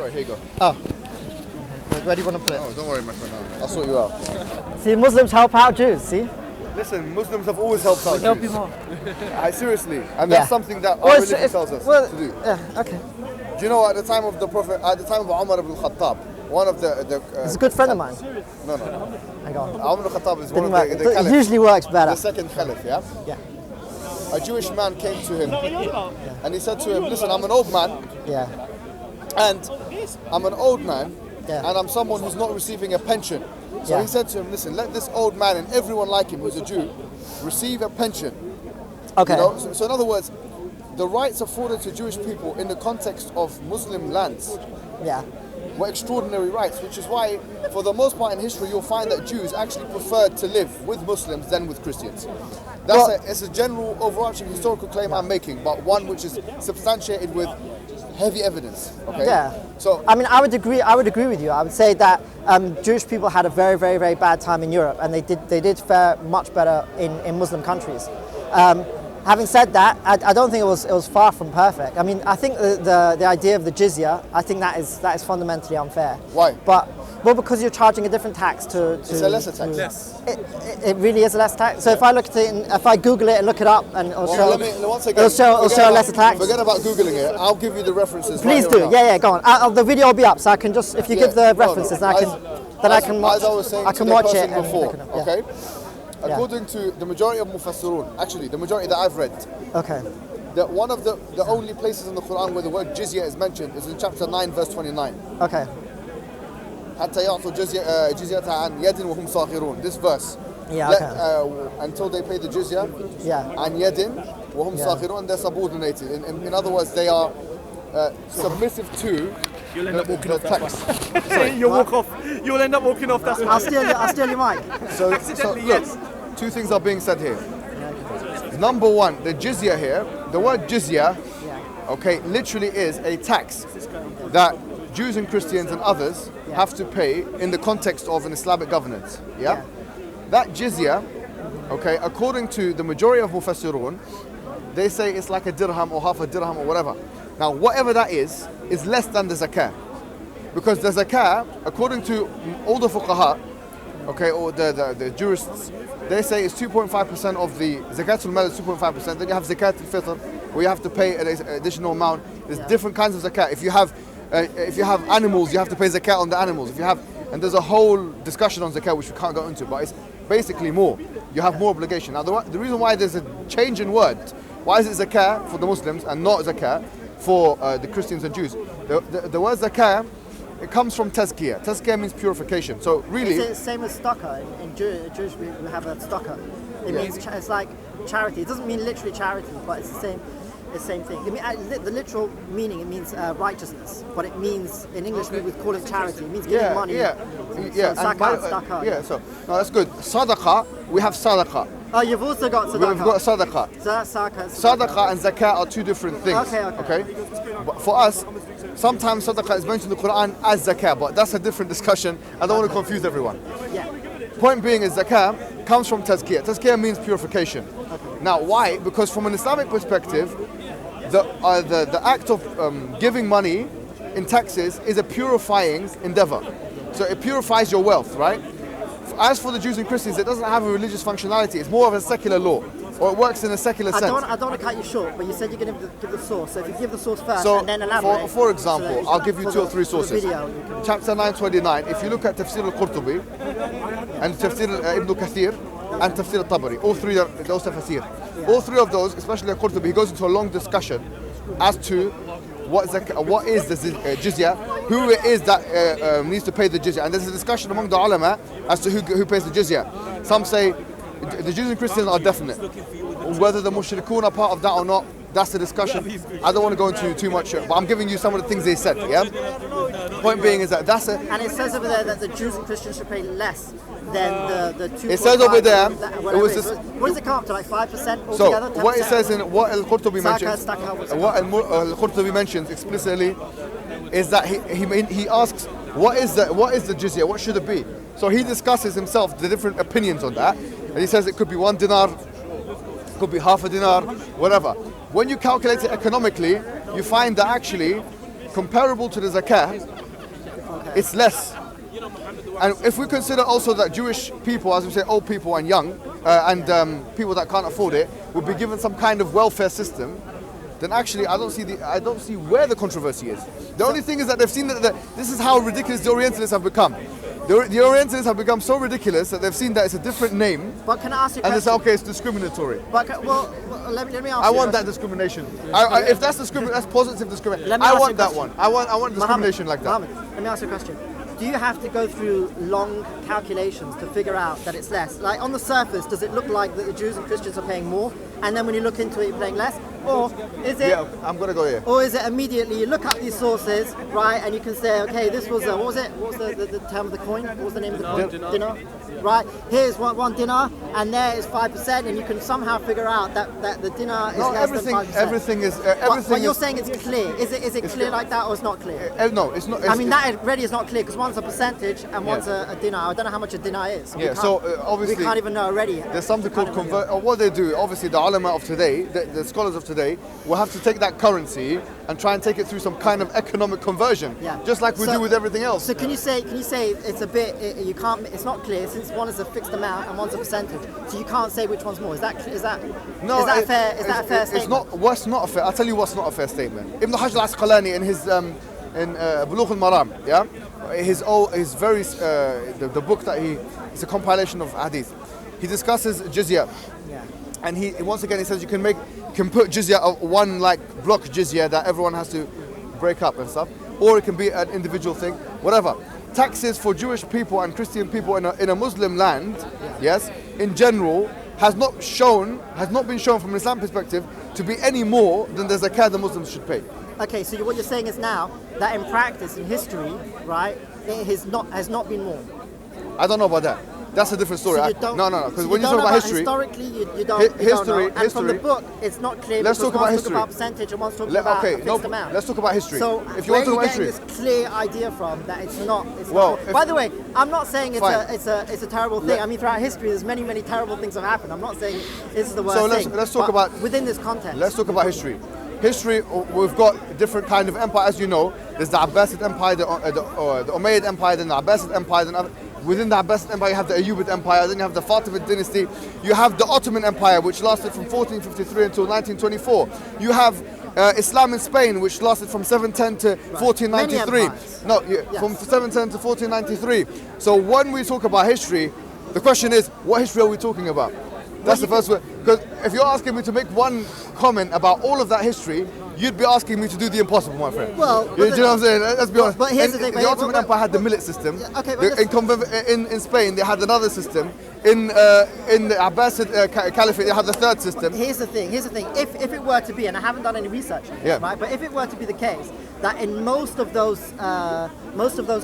Sorry, here you go. Oh. Where do you want to put it? Oh, don't worry, my friend. I'll sort you out. See, Muslims help out Jews, see? Listen, Muslims have always helped out Help Jews. you more. Seriously. And that's something that our religion tells us to do. Yeah, okay. Do you know, at the time of the Prophet, at the time of Umar ibn Khattab, one of the He's a good friend of mine. No. Hang on. Umar ibn Khattab is one of the It caliphs. usually works better. The second caliph, yeah? Yeah. A Jewish man came to him and he said to him, listen, I'm an old man. Yeah. And I'm an old man, Yeah. and I'm someone who's not receiving a pension. So he said to him, listen, let this old man and everyone like him who's a Jew receive a pension. Okay. You know? So in other words, the rights afforded to Jewish people in the context of Muslim lands were extraordinary rights, which is why, for the most part in history, you'll find that Jews actually preferred to live with Muslims than with Christians. It's a general overarching historical claim I'm making, but one which is substantiated with heavy evidence. Okay. Yeah. So I mean, I would agree with you. I would say that Jewish people had a very, very, very bad time in Europe, and they did fare much better in Muslim countries. Having said that, I don't think it was far from perfect. I mean, I think the idea of the jizya, I think that is fundamentally unfair. Why? Well, because you're charging a different tax to it's a lesser tax. Yes. It really is a less tax. So if I look at it, if I Google it and look it up, and it'll show a lesser tax. Forget about Googling it. I'll give you the references. Please do. Yeah, go on. The video will be up, so I can just, if you give the references, then I can watch. As I was saying I can watch it before. Okay. According to the majority of Mufassirun, actually the majority that I've read, that one of the only places in the Quran where the word jizya is mentioned is in chapter 9, verse 29. Okay. حتى يعطوا جزية عن يد وهم صاغرون. This verse. Yeah. Okay. Until they pay the jizya. Yeah. عن يد وهم صاغرون, they're subordinated. In other words, they are submissive to. You'll end up walking off tax. You'll walk off. You'll end up walking off. That's I'll steal your mic. So look, two things are being said here. Number one, the jizya here, the word jizya, okay, literally is a tax that Jews and Christians and others have to pay in the context of an Islamic governance. Yeah? That jizya, okay, according to the majority of Mufassirun, they say it's like a dirham or half a dirham or whatever. Now, whatever that is less than the zakah. Because the zakah, according to all the fuqaha, okay, or the jurists, they say it's 2.5% of the zakatul mal is 2.5%. Then you have zakat al-fitr, where you have to pay an additional amount. There's different kinds of zakat. If you have animals, you have to pay zakat on the animals. And there's a whole discussion on zakat which we can't go into, but it's basically more. You have more obligation. Now, the reason why there's a change in word, why is it zakat for the Muslims and not zakat for the Christians and Jews? The word zakah, it comes from tazkiyah. Tazkiyah means purification. So really, it's the same as tzedakah. In Jewish we have a tzedakah. It means it's like charity. It doesn't mean literally charity, but it's the same thing. I mean, the literal meaning, it means righteousness, but it means in English we would call it charity. It means giving money. So tzedakah. So no, that's good. Sadaqah, we have sadaqah. Oh, you've also got sadaqah. We've got sadaqah. So sadaqah and zakat are two different things. Okay. But for us, sometimes sadaqah is mentioned in the Quran as zakah, but that's a different discussion. I don't want to confuse everyone. Yeah. Point being is zakah comes from tazkiyah. Tazkiyah means purification. Now, why? Because from an Islamic perspective, the act of giving money in taxes is a purifying endeavor. So it purifies your wealth, right? As for the Jews and Christians, it doesn't have a religious functionality. It's more of a secular law, or it works in a secular sense. I don't want to cut you short, but you said you're going to give the source. So if you give the source first and then elaborate. For example, I'll give you two or three sources. Chapter 929, if you look at Tafsir al-Qurtubi, and Tafsir Ibn Kathir, and Tafsir al-Tabari, all three are those tafsir. All three of those, especially al-Qurtubi, he goes into a long discussion as to what is the jizya, who it is that needs to pay the jizya. And there's a discussion among the ulama as to who pays the jizya. Some say the Jews and Christians are definite. Whether the mushrikun are part of that or not, that's the discussion. I don't want to go into too much, but I'm giving you some of the things they said, yeah? Point being is that that's a... And it says over there that the Jews and Christians should pay less than the 2.5... It says over there... What does it come up to, like 5% altogether? So, what it says in what Al-Qurtubi mentions... What Al-Qurtubi mentions explicitly is that he asks, what is the jizya? What should it be? So he discusses himself the different opinions on that. And he says it could be 1 dinar, could be half a dinar, whatever. When you calculate it economically, you find that actually comparable to the zakat, it's less. And if we consider also that Jewish people, as we say, old people and young, and people that can't afford it, would be given some kind of welfare system, then actually I don't see where the controversy is. The only thing is that they've seen that this is how ridiculous the Orientalists have become. The Orientalists have become so ridiculous that they've seen that it's a different name. But can I ask you a and question? they say, okay, it's discriminatory. But let me ask I you want a that question. discrimination. If that's that's positive discrimination. Let me I ask want you a that question. one. I want discrimination like that. Mohammed, let me ask you a question. Do you have to go through long calculations to figure out that it's less? Like on the surface, does it look like that the Jews and Christians are paying more, and then when you look into it, you're paying less? Or is it? Yeah, I'm gonna go here. Or is it immediately you look up these sources, right, and you can say, okay, this was what was it? What was the term of the coin? What was the name of the coin? Dinar. Right. Here's one dinar, and there is 5%, and you can somehow figure out that the dinar is less than 5%. Everything is. But you're saying it's clear. Is it clear like that, or it's not clear? No, it's not. I mean, that already is not clear because one's a percentage and one's a dinar. I don't know how much a dinar is. Yeah, so obviously we can't even know already. There's something called convert. Or what they do, obviously, the ulama of today, the scholars of today, will have to take that currency and try and take it through some kind of economic conversion, just like we do with everything else. So can you say it's a bit you can't? It's not clear since one is a fixed amount and one's a percentage. So you can't say which one's more. Is that fair? Is that a fair statement? It's not. What's not a fair? I'll tell you what's not a fair statement. Ibn Hajj al-Asqalani in his in Bulugh al-Maram, his very the book that it's a compilation of hadith. He discusses jizya, and he once again he says you can put jizya of one like block jizya that everyone has to break up and stuff, or it can be an individual thing, whatever. Taxes for Jewish people and Christian people in a Muslim land, in general, has not been shown from an Islam perspective to be any more than the zakat the Muslims should pay. Okay, so what you're saying is now that in practice, in history, right, it has not been more. I don't know about that. That's a different story. So No, because when you talk about history, historically, you don't know. And from the book, it's not clear. Let's talk about history. One's talking about percentage and one's talking about a fixed amount. Let's talk about history. So if you want to talk about history, history, this clear idea from that it's not. Well, by the way, I'm not saying it's a terrible thing. I mean, throughout history, there's many terrible things have happened. I'm not saying this is the worst thing. So let's talk about within this context. Let's talk about history. History, we've got different kind of empire, as you know. There's the Abbasid Empire, the Umayyad Empire, then the Abbasid Empire, then within the Abbasid Empire you have the Ayyubid Empire, then you have the Fatimid dynasty, you have the Ottoman Empire, which lasted from 1453 until 1924. You have Islam in Spain, which lasted from 710 to 1493. From 710 to 1493. So when we talk about history, the question is, what history are we talking about? That's the first one. Because if you're asking me to make one comment about all of that history, you'd be asking me to do the impossible, my friend. Well, you know what I'm saying? Let's be honest. But here's the thing. The Ottoman Empire had the millet system. Okay, in Spain, they had another system. In the Abbasid Caliphate, they had the third system. Here's the thing. If it were to be, and I haven't done any research on this, right? But if it were to be the case that in most of those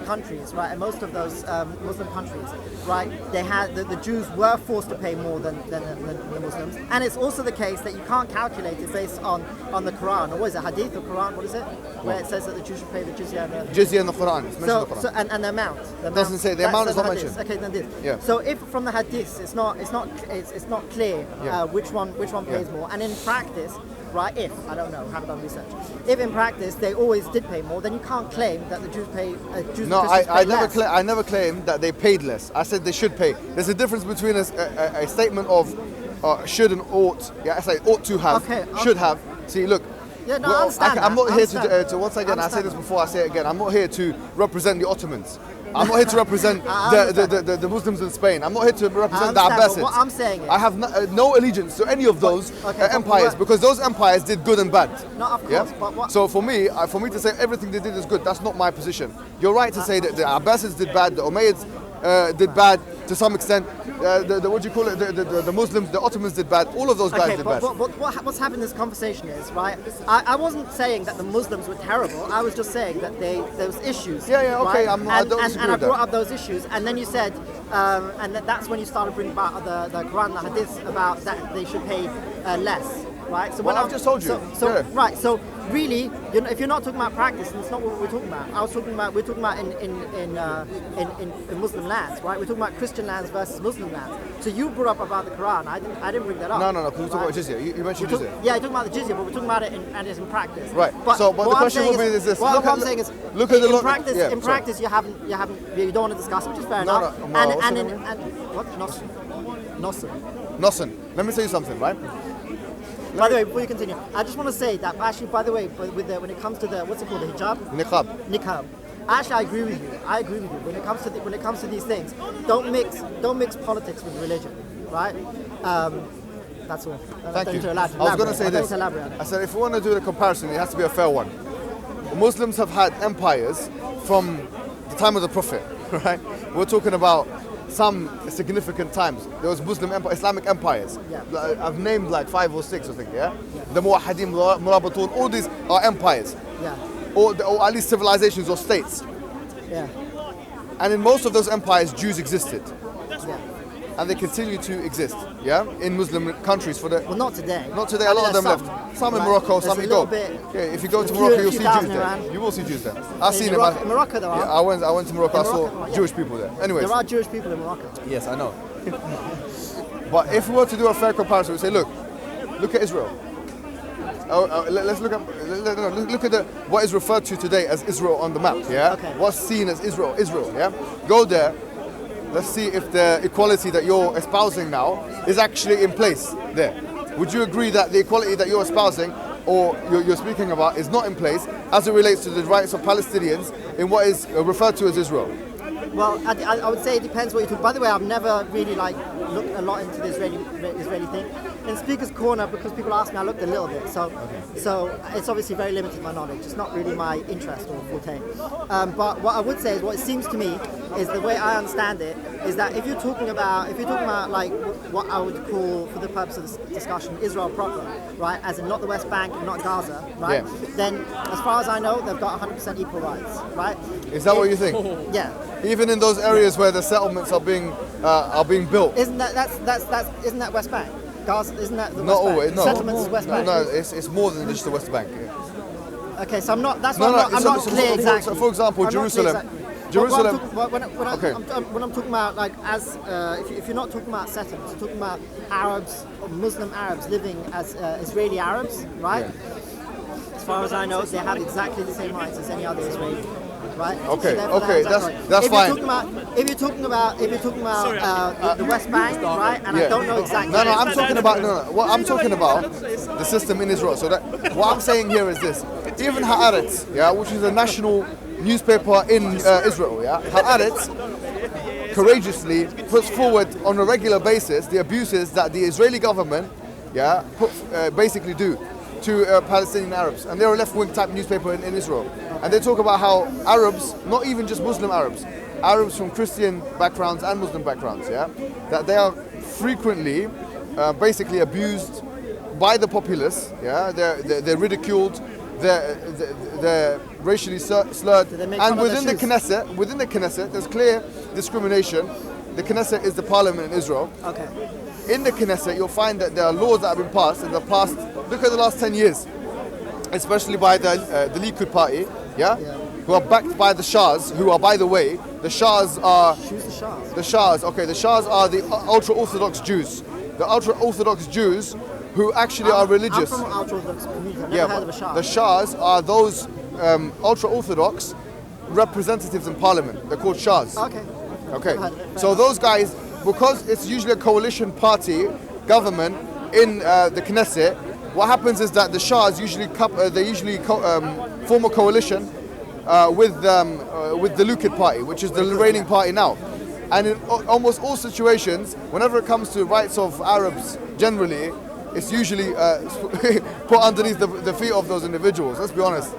countries, right, and most of those Muslim countries, right, they had the Jews were forced to pay more than the Muslims, and it's also the case that you can't calculate it based on the Quran, or what is it, Hadith or Quran? What is it? Where it says that the Jews should pay the jizya. Jizya in the Quran. It's mentioned in the Quran. So and the amount. It doesn't say the amount is not mentioned. Okay, then this. Yeah. So if from the Hadith it's not clear which one pays more, and in practice, right? If I don't know, haven't done research. If in practice they always did pay more, then you can't claim that the Jews pay. No, I never claimed that they paid less. I said they should pay. There's a difference between a statement of should and ought. Yeah, I say ought to have, should have. See, look. Yeah, no, I understand. I'm not here to once again. I say this before. I say it again. I'm not here to represent the Ottomans. I'm not here to represent the Muslims in Spain. I'm not here to represent the Abbasids. What I'm saying is, I have no allegiance to any of those empires because those empires did good and bad. No, of course. But what? So for me to say everything they did is good, that's not my position. You're right to say that the Abbasids did bad, the Umayyads did bad to some extent. What do you call it? The Muslims, the Ottomans did bad. All of those guys did bad. But what's happened in this conversation is, right? I wasn't saying that the Muslims were terrible. I was just saying that there was issues. Yeah, okay. Right? I don't disagree and I with brought that. up those issues, and then you said, and that's when you started bringing about the Quran, the Hadith about that they should pay less. Right. So I've just told you. Right. So really, if you're not talking about practice, then it's not what we're talking about. We're talking about in Muslim lands, right? We're talking about Christian lands versus Muslim lands. So you brought up about the Quran. I didn't bring that up. No, because we're talking about jizya. You mentioned jizya. Yeah, you're talking about the jizya, but we're talking about it as in practice. Right. But the question will be is this. What I'm saying is, look at the in practice, you don't want to discuss it, which is fair enough. What? Nossen. Let me tell you something, right? By the way, before you continue, I just want to say that actually, by the way, when it comes to the what's it called, the hijab, niqab. Actually, I agree with you. When it comes to these things, don't mix politics with religion, right? That's all. Thank you. I was going to say this. I said if we want to do the comparison, it has to be a fair one. The Muslims have had empires from the time of the Prophet, right? We're talking about some significant times. There was Islamic empires. Yeah. I've named like 5 or 6, I think, yeah? The Muwahhidin, Murabatun, all these are empires. Yeah. Or at least civilizations or states. Yeah. And in most of those empires, Jews existed. Yeah. And they continue to exist, yeah? In Muslim countries for the... Well, not today. Not today, a lot of them left. Some in Morocco, some you go. Yeah, if you go to Morocco, you'll see Jews there. You will see Jews there. I've seen them. In Morocco, there are. Yeah, I went to Morocco, I saw Jewish people there. Anyways. There are Jewish people in Morocco. Yes, I know. But if we were to do a fair comparison, we say, look at Israel. Let's look at what is referred to today as Israel on the map. Yeah. Okay. What's seen as Israel. Yeah. Go there. Let's see if the equality that you're espousing now is actually in place there. Would you agree that the equality that you're espousing or you're speaking about is not in place as it relates to the rights of Palestinians in what is referred to as Israel? Well, I would say it depends what you talk. By the way, I've never really looked a lot into the Israeli thing. In Speaker's Corner, because people ask me, I looked a little bit. So it's obviously very limited my knowledge. It's not really my interest or forte. But what I would say is, what it seems to me is the way I understand it is that if you're talking about like what I would call, for the purpose of this discussion, Israel proper, right, as in not the West Bank and not Gaza, right? Yeah. Then, as far as I know, they've got 100% equal rights, right? Is that what you think? Yeah. Even in those areas where the settlements are being built. Isn't that West Bank? Gaza, isn't that the West Not Bank? always, no. Settlements is West Bank. No, it's more than just the West Bank. Yeah. Okay, so I'm not clear exactly. For example, Jerusalem. When I'm talking about, like, as if you're not talking about settlements, you're talking about Arabs or Muslim Arabs living as Israeli Arabs, right? Yeah. As far as I know, they have exactly the same rights as any other Israeli. Right? Okay, so that's fine. If you're talking about the West Bank, right? And I don't know exactly. No, I'm talking about What I'm talking about the system in Israel. So that what I'm saying here is this: even Haaretz, yeah, which is a national newspaper in Israel, yeah, Haaretz courageously puts forward on a regular basis the abuses that the Israeli government, yeah, basically do to Palestinian Arabs, and they're a left-wing type newspaper in Israel. And they talk about how Arabs, not even just Muslim Arabs, Arabs from Christian backgrounds and Muslim backgrounds, yeah, that they are frequently basically abused by the populace, yeah, they're ridiculed, they're racially slurred, and within the Knesset, there's clear discrimination. The Knesset is the parliament in Israel. Okay. In the Knesset, you'll find that there are laws that have been passed in the past. Look at the last 10 years, especially by the Likud party, yeah, who are backed by the Shahs, who are, by the way, the Shahs are... Who's the Shahs? The Shahs, okay, the Shahs are the ultra-Orthodox Jews. The ultra-Orthodox Jews who actually are religious. I'm from ultra-Orthodox community, I've never heard of a Shah. The Shahs are those ultra-Orthodox representatives in parliament. They're called Shahs. Okay. So those guys, because it's usually a coalition party government in the Knesset, what happens is that the Shahs usually form a coalition with the Likud party, which is the reigning party now. And in almost all situations, whenever it comes to rights of Arabs generally, it's usually put underneath the feet of those individuals. Let's be honest.